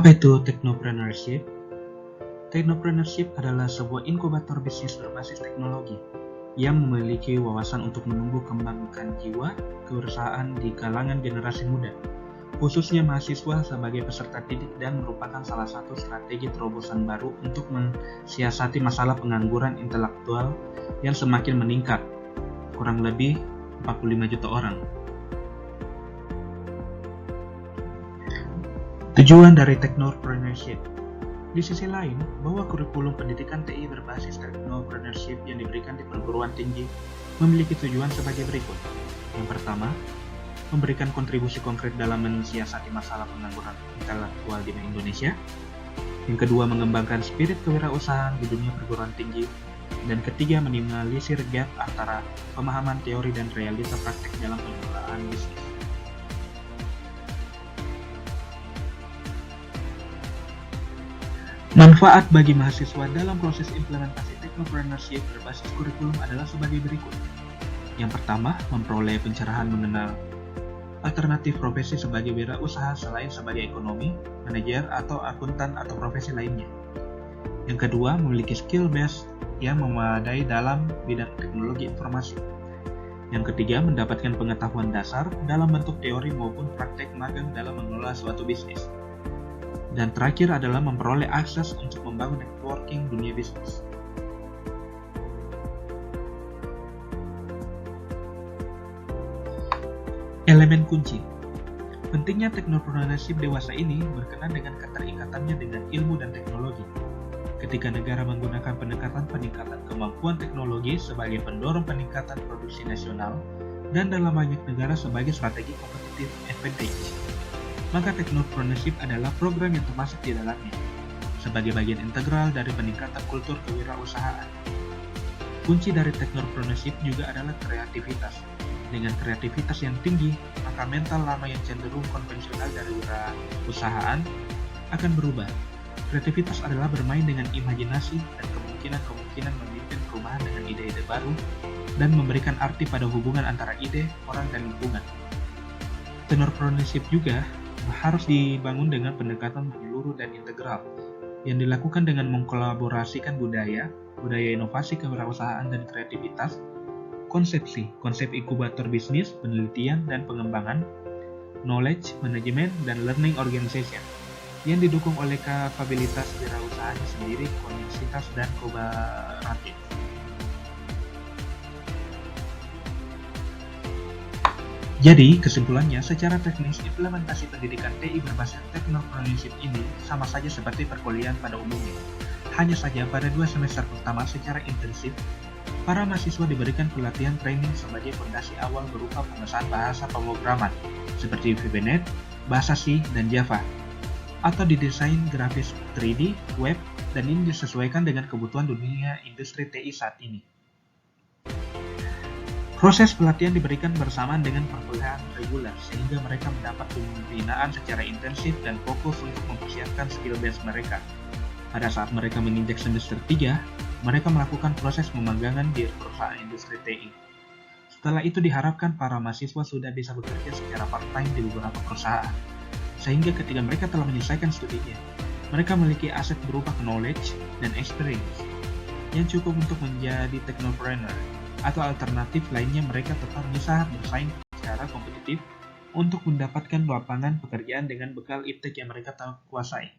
Apa itu technopreneurship? Technopreneurship adalah sebuah inkubator bisnis berbasis teknologi yang memiliki wawasan untuk menumbuh kembangkan jiwa kewirausahaan di kalangan generasi muda, khususnya mahasiswa sebagai peserta didik, dan merupakan salah satu strategi terobosan baru untuk mensiasati masalah pengangguran intelektual yang semakin meningkat, kurang lebih 45 juta orang. Tujuan dari technopreneurship. Di sisi lain, bahwa kurikulum pendidikan TI berbasis technopreneurship yang diberikan di perguruan tinggi memiliki tujuan sebagai berikut. Yang pertama, memberikan kontribusi konkret dalam mensiasati masalah pengangguran intelektual di Indonesia. Yang kedua, mengembangkan spirit kewirausahaan di dunia perguruan tinggi. Dan ketiga, minimalisir gap antara pemahaman teori dan realita praktek dalam pengelolaan bisnis. Manfaat bagi mahasiswa dalam proses implementasi technopreneurship berbasis kurikulum adalah sebagai berikut. Yang pertama, memperoleh pencerahan mengenal alternatif profesi sebagai wirausaha selain sebagai ekonomi, manajer, atau akuntan atau profesi lainnya. Yang kedua, memiliki skill base yang memadai dalam bidang teknologi informasi. Yang ketiga, mendapatkan pengetahuan dasar dalam bentuk teori maupun praktek magang dalam mengelola suatu bisnis. Dan terakhir adalah memperoleh akses untuk membangun networking dunia bisnis. Elemen kunci. Pentingnya technopreneurship dewasa ini berkenaan dengan keterikatannya dengan ilmu dan teknologi. Ketika negara menggunakan pendekatan peningkatan kemampuan teknologi sebagai pendorong peningkatan produksi nasional dan dalam banyak negara sebagai strategi competitive advantage, maka technopreneurship adalah program yang termasuk di dalamnya, sebagai bagian integral dari peningkatan kultur kewirausahaan. Kunci dari technopreneurship juga adalah kreativitas. Dengan kreativitas yang tinggi, maka mental lama yang cenderung konvensional dari wirausahaan akan berubah. Kreativitas adalah bermain dengan imajinasi dan kemungkinan memimpin perubahan dengan ide-ide baru dan memberikan arti pada hubungan antara ide, orang, dan lingkungan. Technopreneurship juga harus dibangun dengan pendekatan menyeluruh dan integral yang dilakukan dengan mengkolaborasikan budaya inovasi kewirausahaan dan kreativitas, konsep inkubator bisnis, penelitian dan pengembangan, knowledge, management, dan learning organization yang didukung oleh kapabilitas wirausahaan sendiri, koneksitas, dan kooperatif. Jadi, kesimpulannya, secara teknis, implementasi pendidikan TI berbasis technopreneurship ini sama saja seperti perkuliahan pada umumnya. Hanya saja pada 2 semester pertama secara intensif, para mahasiswa diberikan pelatihan training sebagai fondasi awal berupa pengesahan bahasa pemrograman, seperti VBNet, bahasa C, dan Java, atau didesain grafis 3D, web, dan ini disesuaikan dengan kebutuhan dunia industri TI saat ini. Proses pelatihan diberikan bersamaan dengan perkuliahan reguler sehingga mereka mendapat pembinaan secara intensif dan fokus untuk mempersiapkan skill base mereka. Pada saat mereka menginjak semester 3, mereka melakukan proses pemagangan di perusahaan industri TI. Setelah itu diharapkan para mahasiswa sudah bisa bekerja secara part-time di beberapa perusahaan, sehingga ketika mereka telah menyelesaikan studinya, mereka memiliki aset berupa knowledge dan experience yang cukup untuk menjadi technopreneur. Atau alternatif lainnya, mereka tetap bisa bersaing secara kompetitif untuk mendapatkan lapangan pekerjaan dengan bekal iptek yang mereka kuasai.